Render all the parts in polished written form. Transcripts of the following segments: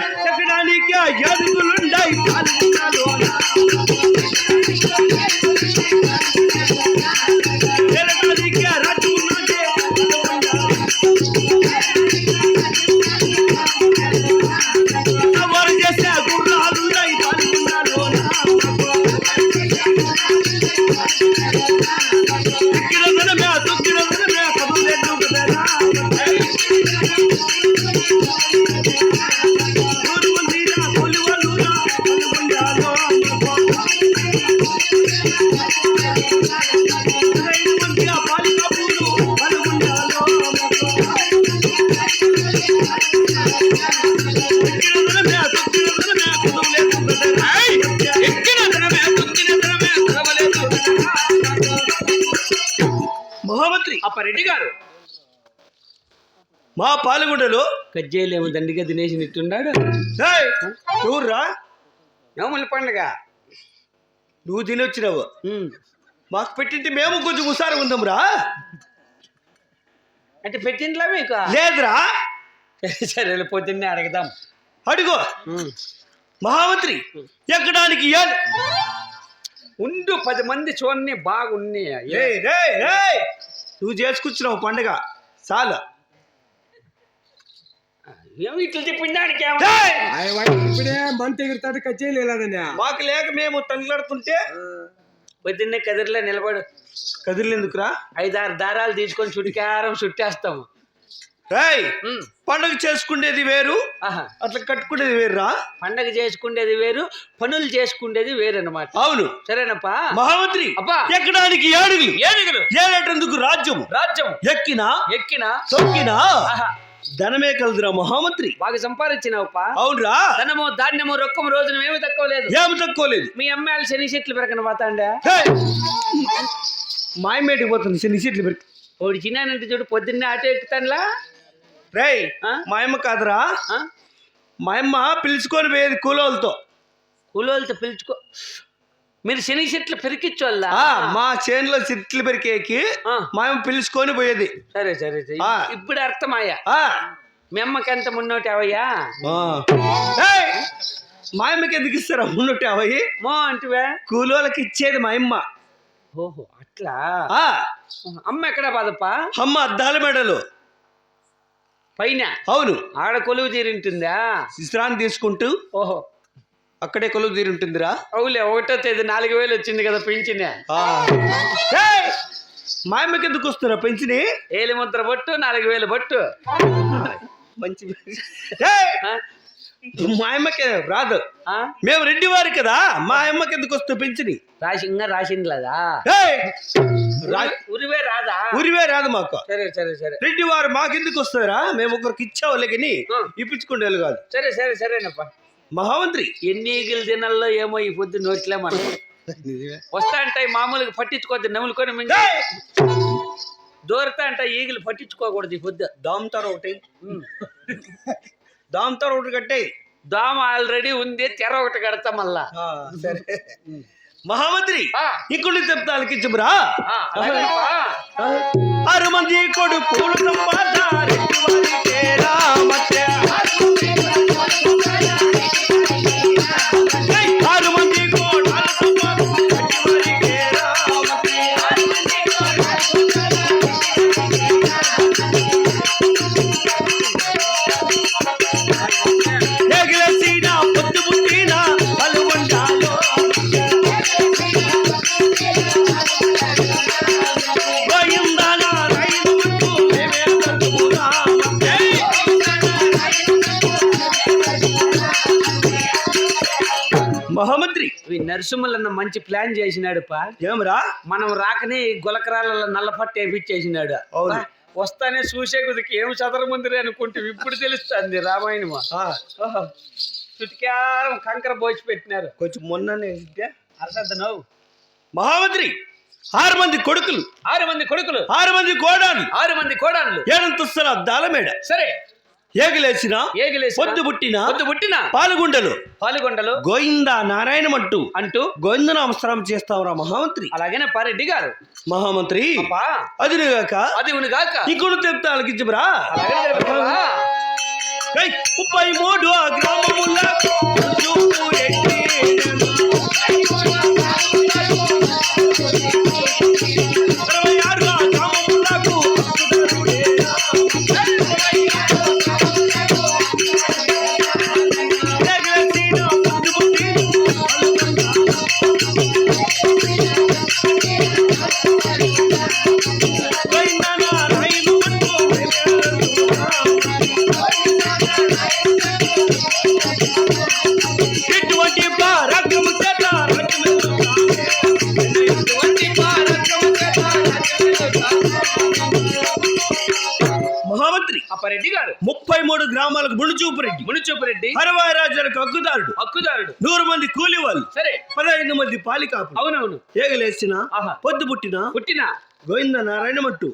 ఎక్కడానికి యాదుగులుండాయి ఎక్కడానికి రాజున్నదే ఎవరు చేసే గుర్రాలున్నాయి మహామంత్రి రెడ్డి గారు మా పాలగుండలో కజ్జేలేమో దండిగా తినేసినట్టున్నాడు. నువ్వురా నవమల పండుగ నువ్వు తినొచ్చినావు, మాకు పెట్టింటే మేము కొంచెం హుషారు ఉందాంరా. అంటే పెట్టింట్లా మీకు లేదురా. సరే పొద్దున్నే అడగదాం. అడుగు. మహామంత్రి ఎక్కడానికి ఉండు 10 మంది చూడండి బాగున్నాయి. నువ్వు చేసుకొచ్చినావు పండుగ చాలా. ఏమి ఇట్లా చెప్పిందానికి ఇప్పుడే మంత ఎగురుతాడు కచ్చేయలేదని మాకు లేక మేము తండ్లాడుతుంటే పొద్దున్నే కదిరిలో నిలబడు. కదిరిలేందుకురా? 5-6 దారాలు తీసుకొని చుట్టికారం చుట్టేస్తాము. పండుగ చేసుకునేది వేరు, అట్లా కట్టుకునేది వేరురా. పండగ చేసుకునేది వేరు, పనులు చేసుకునేది వేరు అన్నమాట. అవును, సరేనప్పా. మహామంత్రి ఎక్కడానికి ఏడుగులు ఏలేటందుకు రాజ్యం ఎక్కినా తొక్కినా ధనమే కలదురా మహామంత్రి. బాగా సంపాదించినావుపా. అవునురా. ధనము ధాన్యము రొక్కము రోజున ఏమి తక్కువ లేదు. మీ అమ్మాయిలు శని చెట్లు పెరకన పోతాండా? మాయమేటికి పోతుంది శని చెట్లు పెరక. ఒకటి చిన్నానంటే చూడు పొద్దున్నే ఆటో ఎక్కుతానులా. రేయ్ మాయమ్మ కాదురా, మాయమ్మ పిలుచుకొని పోయేది కూలోళ్ళతో పిలుచుకో. మీరు శని చెట్లు పెరికిచ్చోళ్ళా? మా చేనులో చెట్లు పెరికేకి మాయమ్మ పిలుచుకొని పోయేది. సరే ఇప్పుడు అర్థమయ్యా. మీ అమ్మకి ఎంత 350? మాయమ్మకి ఎందుకు ఇస్తారా 350? అంటే కూలోళ్ళకి ఇచ్చేది మాయమ్మ. ఓహో అట్లా. అమ్మ ఎక్కడ బాధప్పా? అమ్మ అద్దాల మెడలు పైన. అవును, ఆడ కొలువు తీరింటుందా? విశ్రాంతి తీసుకుంటూ ఓహో అక్కడే కొలువు తీరుంటుందిరా. అవులే, 1వ తేదీ 4000 వచ్చింది కదా పెంచిన. మా అమ్మకి ఎందుకు వస్తున్నా పెంచిని? ఏలి ముద్ర బొట్టు 4000 బొట్టు మంచి. మా అమ్మకి రాదు, మేము రెడ్డి వారి కదా. మా అమ్మకి ఎందుకు వస్తూ పెంచిని? రాసిండ్లదా? ఉరివే రాదు మాకు. సరే రెడ్డి వారు మాకెందుకు వస్తారా? మేము ఒకరికి ఇచ్చావులే కానీ ఇప్పించుకుంటే కాదు. సరేనప్ప. మహామంత్రి ఎన్ని ఈగిలు తినల్లో ఏమో ఈ పొద్దు నోట్లే మనం వస్తా అంటాయి. మామూలుగా పట్టించుకోవద్దు, నవ్వులుకొని దూరతా అంటాయి. ఈగిలు పట్టించుకోకూడదు ఈ పొద్దు. దామ్తారు ఒకటి కట్టే. దామ ఆల్రెడీ ఉంది, తెర ఒకటి కడతా మళ్ళా. సరే మహామంత్రి ఇక్కడ చెప్తా అలకించమురా. 6 మంది కొడుకులు మహామంత్రి నరసింహలన్న మంచి ప్లాన్ చేసినాడు పా. ఏమరా? మనం రాకనే గులకరాల నల్ల పట్టు వేపించేసినాడు. వస్తానే చూసే కుదికి ఏం చదరముందిరే అనుకుంటే ఇప్పుడు తెలుస్తుంది రామాయణమా. చుట్కారం కంకర పోసి పెట్టినారు. కొంచెం మొన్ననే అరసద్దనవు. మహామంత్రి 6 మంది కొడుకులు 6 మంది కోడాలు 6 మంది కోడాన్లు 7 అంతస్తుల అద్దాల మేడ. సరే ఏగిలేసిన పొద్దు పుట్టిన పాలుగుండలు గోవింద నారాయణ అంటూ గోవింద నామస్మరణ చేస్తావురా మహామంత్రి. అలాగేనా పారెడ్డి గారు? మహామంత్రి అది ఉనిగాక ఇంకొన్ని చెప్తా అలకించబరా. 33 గ్రామం గ్రామాలకు మునుచూపురెడ్డి, మునిచూపురెడ్డి, 60 రాజ్యాలకు హక్కుదారుడు, 100 మంది కూలి వాళ్ళు, సరే 15 మంది పాలికాపు, అవునవును, ఏగలేసిన ఆహా. పొద్దు పుట్టిన గోవింద నారాయణ మట్టు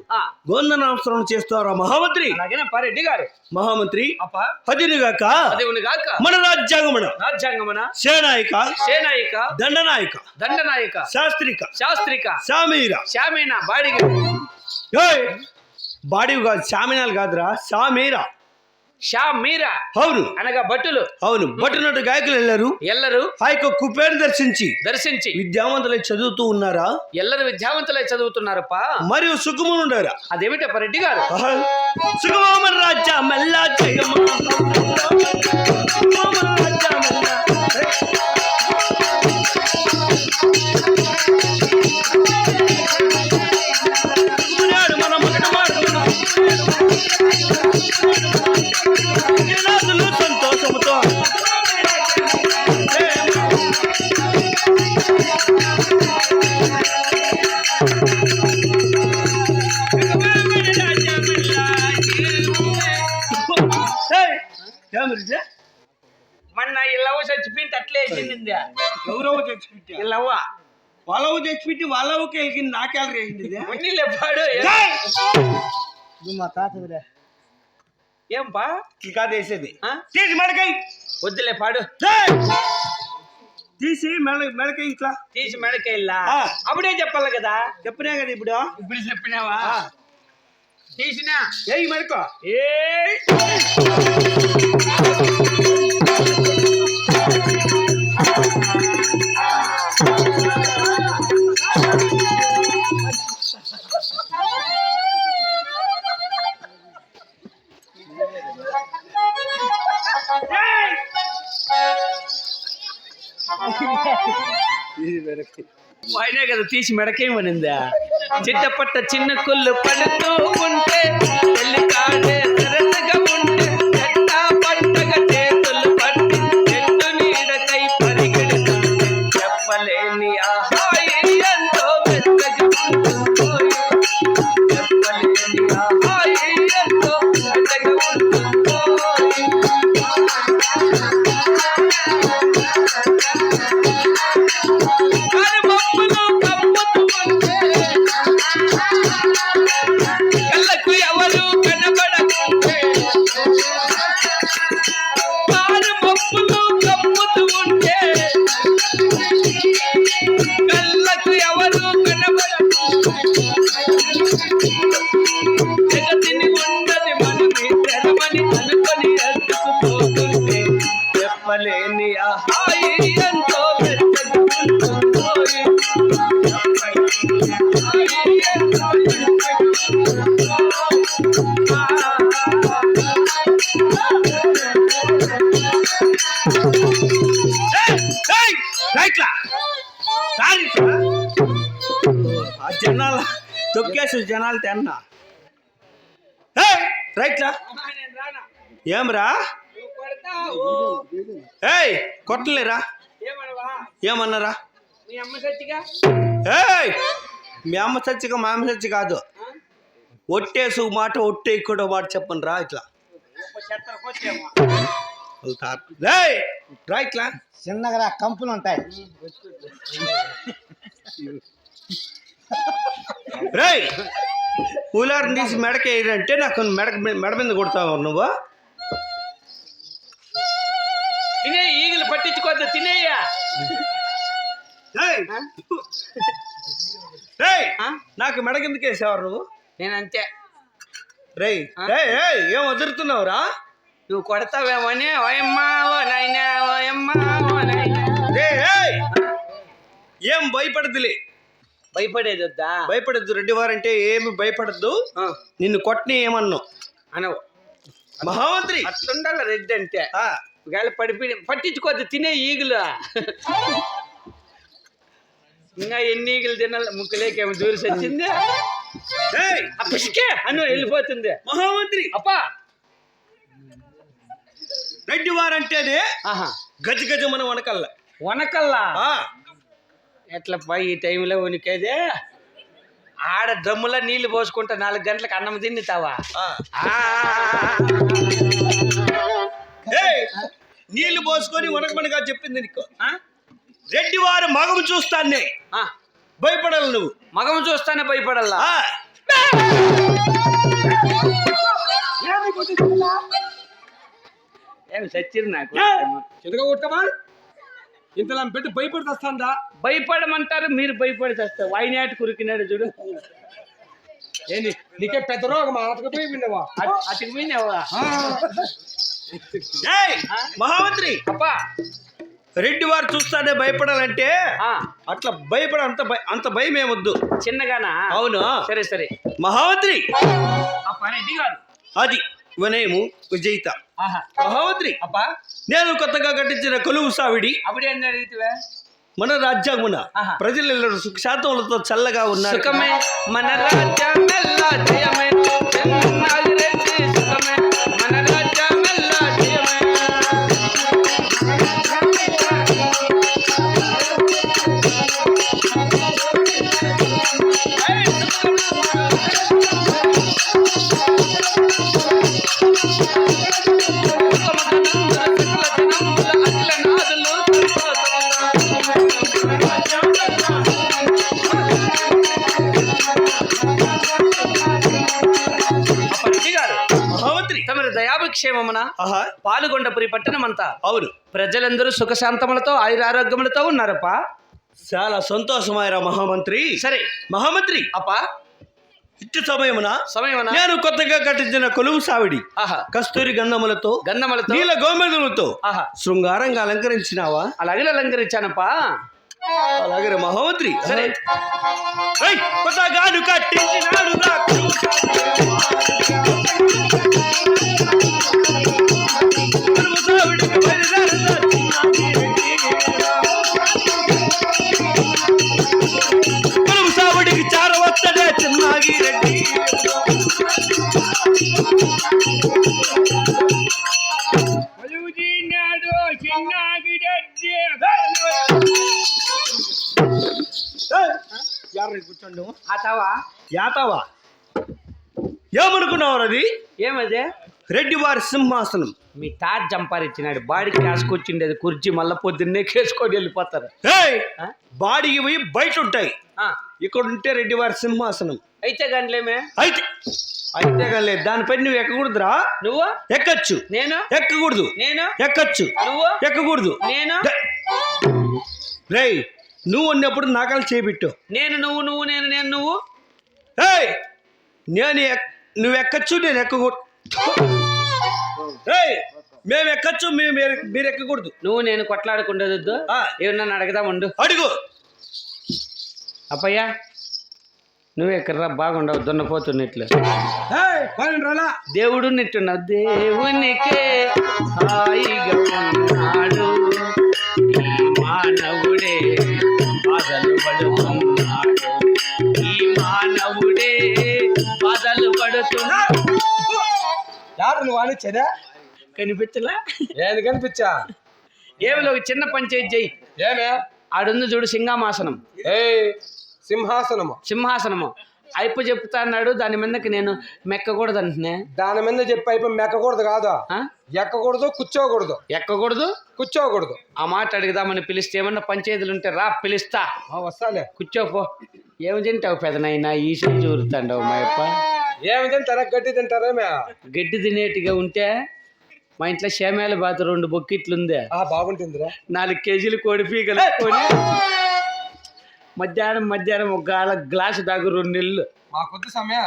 గోందనామస్మరణ చేస్తారా మహామంత్రి. అలాగే పారెడ్డి గారు మహామంత్రి అప్ప అదినిగాక అదేవునిగాక మన రాజ్యాంగమన సేనాయిక దండనాయక శాస్త్రిక శామీన బాడీ కాదు, శామినాలు కాదురా, శామీరా. అవును అనగా భట్టులు. అవును, భట్టునట్టు గాయకులు ఎల్లరు ఆ యొక్క కుప్పేరు దర్శించి విద్యావంతులై చదువుతూ ఉన్నారా? ఎల్లరు విద్యావంతులై చదువుతున్నారప్ప. మరియు సుఖమునుండారా? అదేమిటప్ప రెడ్డి గారు? సుఖమోమన్ రాజ్య మల్లా సంతోషముతో మొన్న ఇల్లవ చచ్చిపోయింది అట్లే వేసింది. ఎవరవ చచ్చిపెట్టి ఇల్లవ్వ వాళ్ళవు చచ్చిపెట్టి వాళ్ళవుకి వెళ్ళింది, నాకెళ్ళ లేపాడు. మా తాతదిరా ఏంపా కాదేసేది తీసి మెడకాయ వద్దులే పాడు. తీసి మెడకాయ ఇట్లా తీసి మెడకాయల్లా అప్పుడే చెప్పాలి కదా. చెప్పినా కదా ఇప్పుడు చెప్పినావా? తీసినా ఏ మెడకో ఏ అయినా కదా తీసి మెడకేమనిందా? చిట్టపట్ట చిన్న కొల్లు పడుతూ ఉంటే పెళ్లి కాడే సరసగా ఉంటే చెట్ట పట్టగా చేతులు పట్టి చెట్టు నీడకై పరిగెడుతుంటే చెప్పలేని ఆహాయి ఎంతో మెత్తగా ఉంటుందో, చెప్పలేని ఆహాయి ఎంతో మెత్తగా ఉంటుందో. కళ్ళకు ఎవరు కనబడకుంటే కారు మప్పులు కప్పుతూ ఉంటే, కళ్ళకు ఎవరు కనబడకుంటే జగతిని ఉన్నది మనకి తెరమని అనుకొని అడ్డుకుపోతుంటే చెప్పలేని ఆహాయి ఎంతో మెత్తగా ఉంటుందో. ఆ జనాల తొక్కేసి జనాలు తిన్నా రైట్లా ఏమరా ఏయ్ కొట్టలేరా? ఏమన్నారా? మీ అమ్మ సచ్చిగా ఏయ్ మీ అమ్మ సచ్చిగా మా అమ్మ సచ్చి కాదు, ఒట్టేసు మాట ఒట్టే ఇక్కడ మాట చెప్పను రా. ఇట్లా రా ఇట్లా చిన్నగా కంపులు ఉంటాయి. రేయ్ కూలర్ని తీసి మెడకి వేయరంటే నాకు మెడ మీద కొడతావు నువ్వు. తినే ఈగలు పట్టించుకోద్దు, తినేయ్యా. నాకు మెడ కిందకి వేసేవారు నువ్వు. నేనంతే. రేయ్ ఏం వదులుతున్నావురా? నువ్వు కొడతావేమని ఓయమ్మా ఓ నాయనా ఓయమ్మా ఓ నాయనా. ఏం భయపడదులే. భయపడేది వద్దా? భయపడద్దు, రెడ్డి వారంటే ఏమి భయపడద్దు. నిన్ను కొట్టని ఏమన్నావు అనవు మహామంత్రి. అట్లుండాల రెడ్డి అంటే. గాలి పట్టించుకోవద్దు, తినే ఈగులు. ఇంకా ఎన్ని ఈగులు తినాలి? ముక్కులేకేమో దూరి వచ్చింది పిసికే అను వెళ్ళిపోతుంది. మహామంత్రి అప్పా రెడ్డి వారంటేనే గజ మన వనకల్లా ఎట్లప్పా ఈ టైంలో ఉనికేదే? ఆడ డ్రమ్ములో నీళ్లు పోసుకుంటా 4 గంటలకు అన్నం తిన్నుతావా? ఏయ్, నీళ్లు పోసుకొని ఉనకమనిగా చెప్పింది నీకు. ఆ? రెడ్డి వారు మగము చూస్తానే ఆ, భయపడాలి నువ్వు. మగం చూస్తానే భయపడాలా? ఆ, ఏమి సచ్చిరు నాకు చిన్నగా కొట్టమా ఇంతలా పెట్టి భయపడితే భయపడమంటారు, మీరు భయపడి చేస్తారు. వాయినాటి కురికినాడు చూడు. ఏంది నీకే పెద్ద రోగం అతకపోయి విన్నావా అటుకు పోయినావా? ఏయ్, మహామంత్రి అప్పా రెడ్డి వారు చూస్తానే భయపడాలంటే ఆ, అట్లా భయపడ అంత భయం ఏమొద్దు. చిన్నగానా? అవును సరే సరే. మహామంత్రి అప్పా రెడ్డి గారు. అది వినయము విజయిత. ఆహా. మహామంత్రి అప్పా నేను కొత్తగా కట్టించిన కొలువు సావిడి అప్పుడే అని అడిగితే మన రాజ్యాంగమున ఆహా. ప్రజలెల్లరూ సుఖశాంతములతో చల్లగా ఉన్నారు. సుఖమే మన రాజ్యమెల్లా జయమే, చెన్నాగిరెడ్డి సుఖమే మన రాజ్యమెల్లా జయమే. మహామంత్రి తమరి దయాభిక్షేమమున ఆహా, పాల్గొండపురి పట్టణమంతా అవును, ప్రజలందరూ సుఖశాంతములతో ఆయురారోగ్యములతో ఉన్నారప్పా. చాలా సంతోషమాయరా మహామంత్రి. సరే మహామంత్రి అప్పా, ఇట్టి సమయమున సమయమనా? నేను కొత్తగా కట్టించిన కొలువు సావిడి ఆహా. కస్తూరి గంధములతో గంధములతో నీల గోమెదములతో ఆహా. శృంగారంగా అలంకరించినావా? అలాగే అలంకరించానప్పా. అలాగే మహామంత్రి. సరే. ఏయ్, కొత్తగాను కట్టించినాడు నా కొలువు సావిడికి బయలుదేరదా కొలువు సావిడికి చారవచ్చదే చిన్నాగి రెడ్డి. కూర్చోండి. ఆతావా యాతవా ఏమనుకున్నావు? అది ఏమదే? రెడ్డి వారి సింహాసనం. మీ తాత జంపారిచ్చినాడు, బాడికి కాసుకొచ్చిండేది కుర్చీ, మళ్ళీ పొద్దున్నే కేసుకొని వెళ్ళిపోతారు. ఏయ్, ఆ? బాడికి పోయి బయట ఉంటాయి, ఆ, ఇక్కడ ఉంటే రెడ్డి వారి సింహాసనం. అయితే గంటలేమే. అయితే అయితే కానీ లేదు, దానిపై నువ్వు ఎక్కకూడదురా. నువ్వు ఎక్కచ్చు, నేను ఎక్కకూడదు. నేను ఎక్కచ్చు, నువ్వు ఎక్కకూడదు. నేను రేయ్, నువ్వు ఉన్నప్పుడు నాకాలు చేపెట్టు. నేను నువ్వు నువ్వు నేను నేను నువ్వు. ఏయ్, నువ్వు ఎక్కచ్చు, నేను ఎక్కకూడదు. ఏయ్, మేము ఎక్కచ్చు, మీరు ఎక్కకూడదు. నువ్వు నేను కొట్లాడకుండదు. ఆ. ఏమన్నా అడగదామండు. అడుగు. అప్పయ్యా నువ్వు ఎక్కడరా, బాగుండవు దున్నపోతున్నట్లు. రాలా దేవుడు నిట్టున్నావు, దేవునికే హాయిగా ఉన్నాడు, ఈ మానవుడే బాధలు పడుతున్నాడు, ఈ మానవుడే బాధలు పడుతున్నాడు. యారు నువ్వు అనిచ్చేదా కనిపించలా? ఏది కనిపించా ఏమిలో ఒక చిన్న పంచాయతీ చెయ్యి. ఏమే ఆడుంది చూడు సింహాసనం, ఏ సింహాసనము సింహాసనము అయిపో చెప్తా అన్నాడు. దాని మీదకి నేను మెక్కకూడదు అంటున్నా. దాని మీద చెప్పి అయిపోయి మెక్కకూడదు కాదు, ఆ? ఎక్కకూడదు, కూర్చోకూడదు. ఎక్కకూడదు, కూర్చోకూడదు. ఆ మాట అడుగుదామని పిలిస్తే ఏమన్నా పంచాయతీలు ఉంటే రా, పిలుస్తా, వస్తాలే. కూర్చోపో. ఏమి తింటావు పెదనైనా, ఈ సంచి ఊరుతాండవు మా యప్ప. ఏమి తింటారా, గడ్డి తింటారేమే? గడ్డి తినేట్టుగా ఉంటే మా ఇంట్లో షేమేల బాత 2 బొక్కిట్లు ఉందే, బాగుంటుందిరా. 4 కేజీలు కోడిపీ కలుపుకొని మధ్యాహ్నం ఒక గ్లాసు దాగు 2 నెలలు. మా కొద్ది సమయ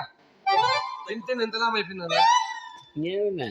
తింటే ఇంతలా అయిపోయిందా? ఏమన్నా